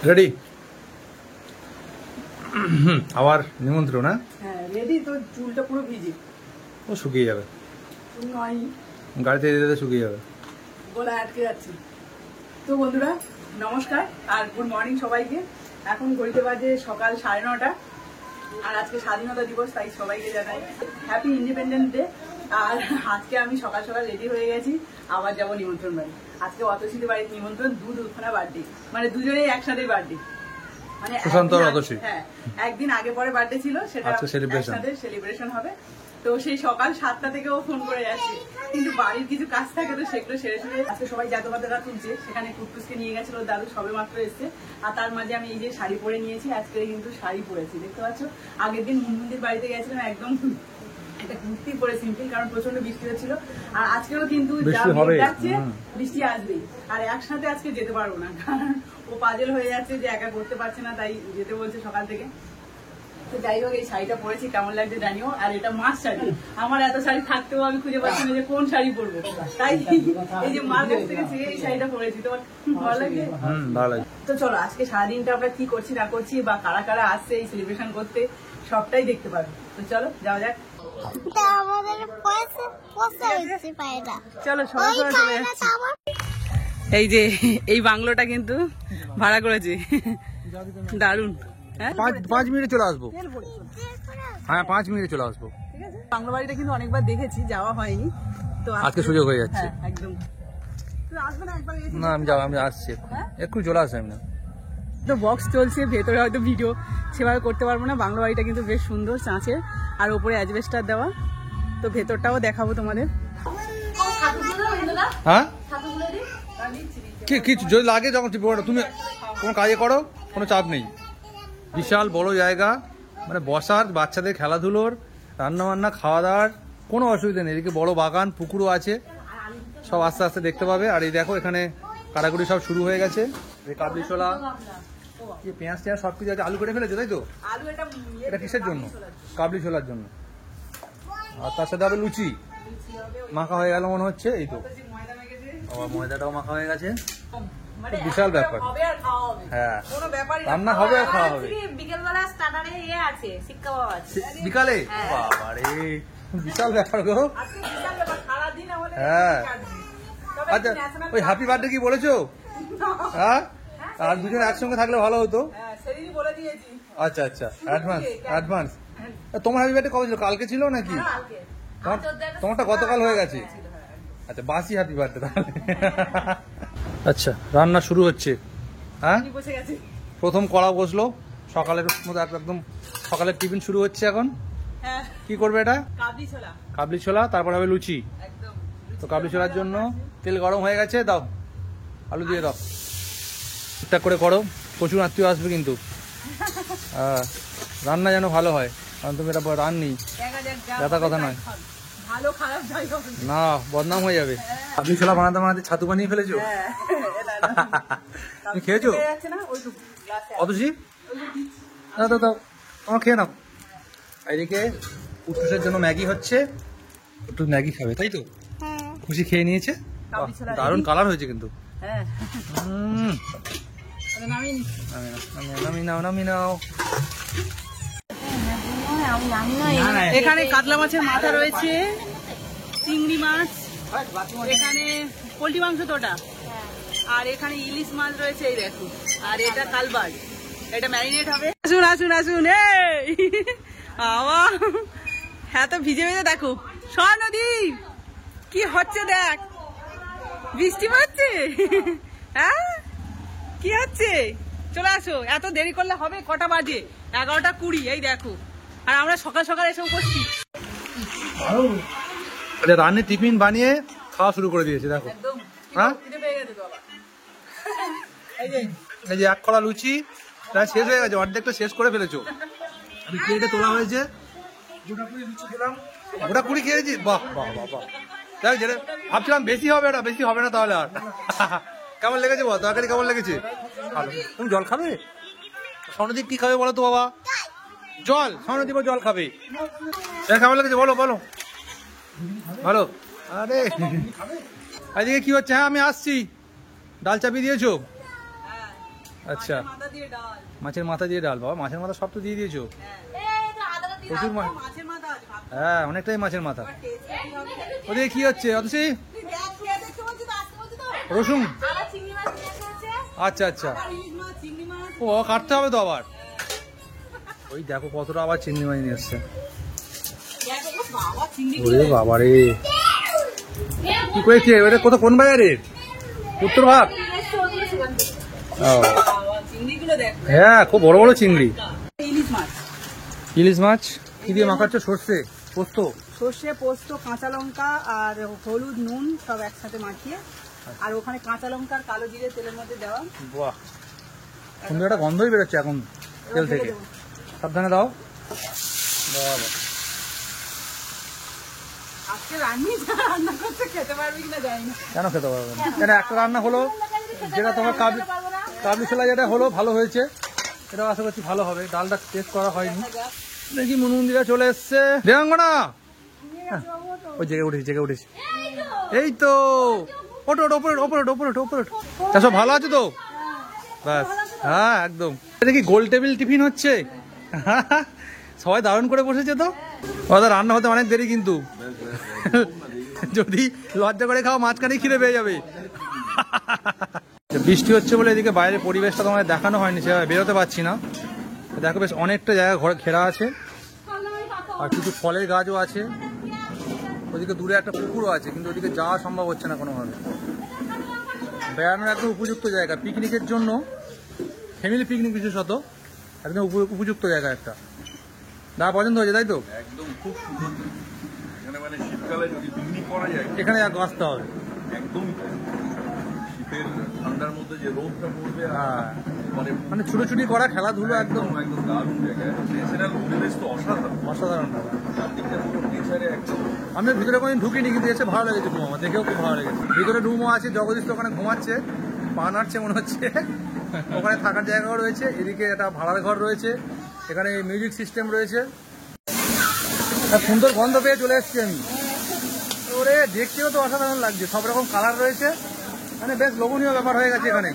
Ready? আবার নিমন্ত্রণ? না হ্যাঁ রেডি তো। চুলটা পুরো ভিজে, ও শুকিয়ে যাবে, নয় গাড়িতে যেতে শুকিয়ে যাবে, গলা আটকে যাচ্ছে। তো বন্ধুরা নমস্কার আর গুড মর্নিং সবাইকে। এখন ঘড়িতে বাজে সকাল 9:30 আর আজকে স্বাধীনতা দিবস, তাই সবাইকে জানাই হ্যাপি ইন্ডিপেন্ডেন্স ডে। আর আজকে আমি সকাল সকাল রেডি হয়ে গেছি, আবার যাবো নিমন্ত্রণ বাড়ি। আজকে অতসীদের বাড়ির নিমন্ত্রণ, দুখানা বার্থডে, মানে দুজনেই একসাথে বার্থডে। মানে হ্যাঁ, একদিন আগে পরে বার্থডে ছিল, সেটা একসাথে সেলিব্রেশন হবে। তো সেই সকাল 7টা থেকে ও ফোন করে যাচ্ছে, কিন্তু বাড়ির কিছু কাজ থাকে তো সেগুলো সেরে আজকে সবাই জাতবাদারা তুলছে, সেখানে কুটকুসকে নিয়ে গেছিল দাদু, সবে মাত্র এসছে। আর তার মাঝে আমি এই যে শাড়ি পরে নিয়েছি, আজকে কিন্তু শাড়ি পরেছি দেখতে পাচ্ছ। আগের দিন মুন্দির বাড়িতে গেছিলাম, একদম একটা কুর্তি পরে সিম্পল, কারণ প্রচন্ড বৃষ্টি হচ্ছিল। আর আজকেও কিন্তু যাচ্ছে বৃষ্টি আসবেই, আর একসাথে আজকে যেতে পারবো না, কারণ ও পাজেল হয়ে যাচ্ছে যে একা করতে পারছে না, তাই যেতে বলছে সকাল থেকে। তো যাই হোক, এই শাড়িটা পরেছি, কেমন লাগছে জানিও। আর এটা মাছ শাড়ি, আমার এত শাড়ি থাকতেও আমি খুঁজে পাচ্ছি না যে কোন শাড়ি পরবো, তাই এই যে মার কাছ থেকে এই শাড়িটা পরেছি। তোমার ভালো লাগে? তো চলো আজকে সারাদিনটা আমরা কি করছি না করছি, বা কারা কারা আসছে এই সেলিব্রেশন করতে, সবটাই দেখতে পাবে। তো চলো যাওয়া যাক। চলো সবাই চলে যাচ্ছি। এই যে এই বাংলোটা কিন্তু ভাড়া করেছি, দারুন। 5 মিনিটে চলে আসবো। হ্যাঁ 5 মিনিটে চলে আসবো। বাংলো বাড়িটা কিন্তু অনেকবার দেখেছি, যাওয়া হয়নি, তো আজকে সুযোগ হয়ে যাচ্ছে। একদম। না আমি আসছি, একটু চলে আসি। আমি তো বক্স চলছে, ভেতরে হয়তো ভিডিও সেভাবে করতে পারবো না। বাংলো বাড়িটা কিন্তু বেশ সুন্দর, চাঁচে, আর উপরে অ্যাজবেস্টার দেওয়া। তো ভেতরটাও দেখাবো তোমাদের। হ্যাঁ কি যদি লাগে যখন তুমি কোনো কাজে করো, কোনো চাপ নেই। বিশাল বড় জায়গা, মানে বসার, বাচ্চাদের খেলাধুলোর, রান্না বান্না, খাওয়া দাওয়ার কোনো অসুবিধা নেই। এদিকে বড় বাগান, পুকুরও আছে, সব আস্তে আস্তে দেখতে পাবে। আর এই দেখো এখানে কাটাকুটি সব শুরু হয়ে গেছে। কাবলি ছোলা, পেঁয়াজ টেঁয়াজ সব কিছু আছে। আলু কেটে ফেলেছে তাই তো? এটা কিসের জন্য? কাবলি ছোলার জন্য। আর তার সাথে হবে লুচি, মাখা হয়ে গেল মনে হচ্ছে। এই তো ময়দাটাও মাখা হয়ে গেছে। বিশাল ব্যাপার। হ্যাঁ রান্না হবে আর খাওয়া হবে। বিকালে বাবারে বিশাল ব্যাপার গো। হ্যাঁ আচ্ছা, ওই হ্যাপি বার্থডে কি বলেছো? হ্যাঁ, আর দুজন একসঙ্গে থাকলে ভালো হতো। আচ্ছা আচ্ছা, অ্যাডভান্স। তোমার হ্যাপি বার্থডে কবে ছিল? কালকে ছিল নাকি? তোমারটা গতকাল হয়ে গেছে। আচ্ছা বাসি হ্যাপি বার্থডে তাহলে। আচ্ছা রান্না শুরু হচ্ছে। হ্যাঁ প্রথম কড়া বসলো, সকালের মতো একদম সকালের টিফিন শুরু হচ্ছে এখন। কি করবে এটা? কাবলি ছোলা, তারপর হবে লুচি। তো কাবলি ছোলার জন্য তেল গরম হয়ে গেছে, দাও আলু দিয়ে দাও, ঠিকঠাক করে করো। প্রচুর আত্মীয় আসবে কিন্তু। রান্না যেন ভালো হয়, কারণ তুমি এটা রান্নি, ব্যথা কথা নয় না, বদনাম হয়ে যাবে। কাবলি ছোলা বানাতে বানাতে ছাতু বানিয়ে ফেলেছো। তুমি খেয়েছো? অতসী দাও তোমার খেয়ে নাও। এদিকে উট্টুসের জন্য ম্যাগি হচ্ছে, একটু ম্যাগি খাবে তাই তো? খুশি খেয়ে নিয়েছে, দারুণ কালার হয়েছে কিন্তু। নামি নাও। এখানে কাতলা মাছের মাথা রয়েছে, চিংড়ি মাছ, এখানে পোল্ট্রি মাংস তোটা, আর এখানে ইলিশ মাছ রয়েছে, এই দেখো। আর এটা কালবাজ, এটা ম্যারিনেট হবে। আসুন আসুন আসুন। হ্যাঁ তো ভিজে ভিজে দেখো স্বর্ণদীপ কি হচ্ছে, দেখ বৃষ্টি পড়ছে। হ্যাঁ কি হচ্ছে, চলে আসো। এত দেরি করলে হবে? কটা বাজে? 11:20। এই দেখো, আর আমরা সকাল সকাল এসে উপস্থিত। রান্নার টিফিন বানিয়ে খাওয়া শুরু করে দিয়েছে দেখো। হ্যাঁ এই যে এক কড়া লুচি প্রায় শেষ হয়ে গেছে, অর্ধেকটা শেষ করে ফেলেছো। প্লেটে তোলা হয়েছে, গোটা 20 খেয়েছি। বাহ বাহ বাহ বাহ, দেখ যেটা ভাবছিলাম বেশি হবে, এটা বেশি হবে না তাহলে। আর কেমন লেগেছে বল, তরকারি কেমন লেগেছে? ভালো। তুমি জল খাবে? স্বর্ণদীপ কি খাবে বলো তো বাবা? জল। স্বর্ণদীপও জল খাবে। কেমন লেগেছে বলো বলো ভালো। আরে এদিকে কি হচ্ছে? হ্যাঁ আমি আসছি। ডাল চাপিয়ে দিয়েছো? আচ্ছা, মাথা দিয়ে ডাল। মাছের মাথা দিয়ে ডাল। বাবা মাছের মাথা সব তো দিয়ে দিয়েছো। প্রচুর মাছ। মাছের মাথা আছে, ভাত। হ্যাঁ, অনেকটাই মাছের মাথা। এবার taste কি হবে? ওদিকে কি হচ্ছে অতসী? তুই দেখ, খেয়ে দেখতে বলছি তো, আসতে বলছি তো। রসুন। আবার চিংড়ি মাছ নিয়ে আসা হচ্ছে। আচ্ছা আচ্ছা, আবার ইলিশ মাছ, চিংড়ি মাছ। ও কাটতে হবে তো আবার। ওই দেখো কতটা আবার চিংড়ি মাছ নিয়ে এসছে। দেখো, বাবা, চিংড়ি ওরে বাবা রে, কি করেছে এটা? কোন বাজারে? উত্তর ভাগ। ও, বাবা, চিংড়িগুলো দেখ। হ্যাঁ খুব বড় বড় চিংড়ি। ইলিশ মাছ। ইলিশ মাছ কি দিয়ে মাখাচ্ছ? সর্ষে, পোস্ত? সর্ষে, পোস্ত, কাঁচা লঙ্কা আর হলুদ, নুন সব একসাথে মাখিয়ে, আর ওখানে কাঁচা লঙ্কা আর কালো জিরে তেলের মধ্যে দেওয়া। বাহ, সুন্দর একটা গন্ধই বেরোচ্ছে এখন তেল থেকে। ঢেলে দেবো। সাবধানে দাও। বাবা, আজকে রান্না করতে খেতে পারবি কিনা জানি না। কেন খেতে পারবে না? কেন একটা রান্না হলো, যেটা তোমার কাবলি ছোলা যেটা হলো ভালো হয়েছে, এটা আশা করছি ভালো হবে। ডালটা টেস্ট করা হয়নি। দেখি মনুমন্দিরা চলে এসছে। দেবাঙ্গনা, ওই জেগে উঠেছি, জেগে উঠেছি। এই তো, ওটো ওটো, ওপরে ওপরে ওপরে ওপরে। তা সব ভালো আছে তো? ব্যাস, হ্যাঁ একদম। এটা কি গোল টেবিল টিফিন হচ্ছে? সবাই দারুণ করে বসেছে তো। ওদের রান্না হতে অনেক দেরি কিন্তু। যদি লজ্জা করে খাও মাঝখানে খিদে পেয়ে যাবে। বৃষ্টি হচ্ছে বলে এদিকে বাইরের পরিবেশটা তোমাদের দেখানো হয়নি, সেভাবে বেরোতে পারছি না। দেখো বেশ অনেকটা জায়গা ঘরে ঘেরা আছে, আর কিছু ফলের গাছও আছে। ওদিকে দূরে একটা পুকুরও আছে, কিন্তু ওদিকে যাওয়া সম্ভব হচ্ছে না কোনোভাবে। বেড়ানোর একদম উপযুক্ত জায়গা পিকনিকের জন্য, ফ্যামিলি পিকনিক বিশেষত একদম উপযুক্ত জায়গা একটা। না পছন্দ হয়েছে তাই তো? একদম খুব সুন্দর। এখানে মানে শীতকালে যদি পিকনিক করা যায় এখানে আসতে হবে একদমই তাই। শীতের ঠান্ডার মধ্যে যে রোদটা পড়বে আর হ্যাঁ, মানে মানে ছুটোছুটি করা, খেলাধুলো একদম একদম একদম দারুণ জায়গা। ন্যাচারাল পরিবেশ তো অসাধারণ। অসাধারণ। চারদিকটা পুরো নেচারে একদম। আমি ভিতরে কোনোদিন ঢুকিনি, কিন্তু এসে ভালো লেগেছে। রুম আমার দেখেও খুব ভালো লেগেছে। ভিতরে রুমও আছে, জগদীশ তো ওখানে ঘুমাচ্ছে, পা নাড়ছে মনে হচ্ছে। ওখানে থাকার জায়গাও রয়েছে, এদিকে একটা ভাড়ার ঘর রয়েছে, এখানে মিউজিক সিস্টেম রয়েছে। সুন্দর গন্ধ পেয়ে চলে এসছি আমি। ওরে দেখতেও তো অসাধারণ লাগছে, সব রকম কালার রয়েছে, মানে বেশ লোভনীয় ব্যাপার হয়ে গেছে এখানে।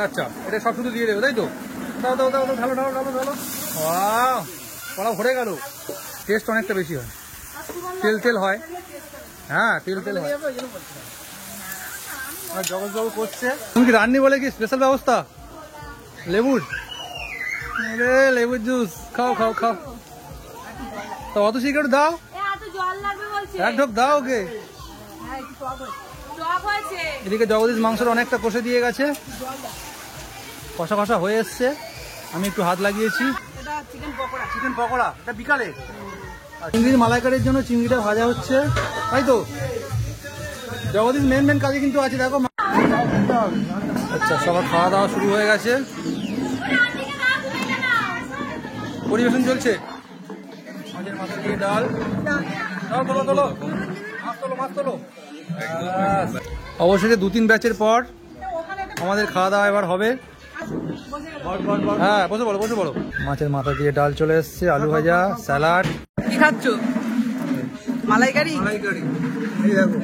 আচ্ছা, এটা সব শুধু দিয়ে দেবে তাই তো? দাও দাও দাও, ঢালো ঢালো ঢালো ঢালো। কলা ভরে গেল। টেস্ট অনেকটা বেশি হয়, তেল তেল হয়। হ্যাঁ, তেল তেল হয়। আর জগৎবাবু করছে। তুমি কি রান্নি বলে কি স্পেশাল ব্যবস্থা? লেবুর, আরে লেবুর জুস খাও খাও খাও। তো অত শীঘ্র দাও, জল লাগবে বলছে। এক ঢোক দাও ওকে। টক হয়েছে। এদিকে জগদীশ মাংসটা অনেকটা কষে দিয়ে গেছে, কষা কষা হয়ে এসছে। আমি একটু হাত লাগিয়েছি। এটা চিকেন পকোড়া। চিকেন পকোড়া, এটা বিকালে। চিংড়ির মালাইকারির জন্য চিংড়িটা ভাজা হচ্ছে তাই তো? জগদীশ মেন কাজে কিন্তু আছে, দেখো। আচ্ছা, সবার খাওয়া দাওয়া শুরু হয়ে গেছে, পরিবেশন চলছে। মাছের মাথা দিয়ে ডাল, তোলো তোলো, মাছ তোলো মাছ তোলো। অবশেষে 2-3 ব্যাচের পর আমাদের খাওয়া দাওয়া এবার হবে। হ্যাঁ, বসে বলো বসে বলো। মাছের মাথা দিয়ে ডাল চলে এসছে, আলু ভাজা, স্যালাড। কি খাচ্ছ? মালাইকারি। মালাইকারি, এই দেখো।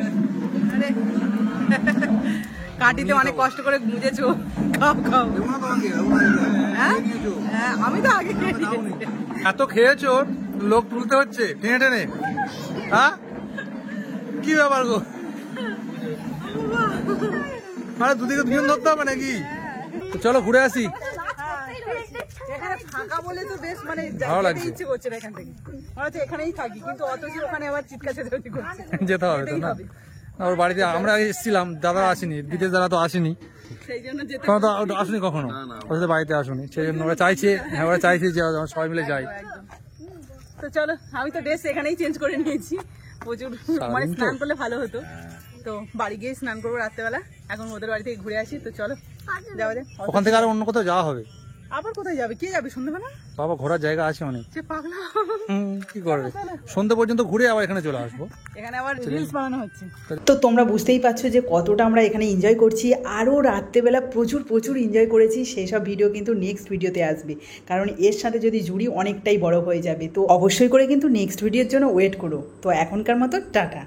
আরে, কাটিতে অনেক কষ্ট করে গুঁজেছো। খাও খাও। হ্যাঁ? হ্যাঁ, আমি তো আগে খেয়ে নিয়েছি। এত খেয়েছো, লোক তুলতে হচ্ছে টেনে টেনে। হ্যাঁ, কি ব্যাপার গো? মানে দুদিকে দুজন ধরতে হবে নাকি? তো চলো ঘুরে আসি। এখানে ফাঁকা বলে তো বেশ মানে ভালো যেতে লাগছে। ইচ্ছে করছে না এখান থেকে। মনে হচ্ছে এখানেই থাকি, কিন্তু অথচ ওখানে আবার চিৎকার চেঁচামেচি করছে। যেতে হবে তো না? না, ওর বাড়িতে আমরা এসেছিলাম, দাদা আসেনি, বিদেশ দাদা তো আসেনি, সেই জন্য যেতে তখন তো আসুনি কখনো, ওদের সাথে বাড়িতে আসুনি। সেই জন্য ওরা চাইছে, হ্যাঁ ওরা চাইছে যে আমরা সবাই মিলে যাই। একদম। তো চলো, আমি তো ড্রেস এখানেই চেঞ্জ করে নিয়েছি। প্রচুর মানে স্নান করলে ভালো হতো, তো বাড়ি গিয়ে স্নান করবো রাত্রেবেলা। এখন ওদের বাড়ি থেকে ঘুরে আসি, তো চলো যাওয়া যায়। ওখান থেকে আরো অন্য কোথাও যাওয়া হবে। আবার কোথায় যাবে? কে যাবে সন্ধ্যাবেলা? বাবা ঘোরার জায়গা আছে অনেক। সে পাগলা। কি করবে, সন্ধ্যে পর্যন্ত ঘুরে আবার এখানে চলে আসবো। এখানে আবার রিলস বানানো হচ্ছে। তো তোমরা বুঝতেই পারছো যে কতটা আমরা এখানে এনজয় করছি। আরও রাত্রেবেলা প্রচুর এনজয় করেছি, সেই সব ভিডিও কিন্তু নেক্সট ভিডিওতে আসবে, কারণ এর সাথে যদি জুড়ি অনেকটাই বড় হয়ে যাবে। তো অবশ্যই করে কিন্তু নেক্সট ভিডিওর জন্য ওয়েট করো। তো এখনকার মতো টাটা।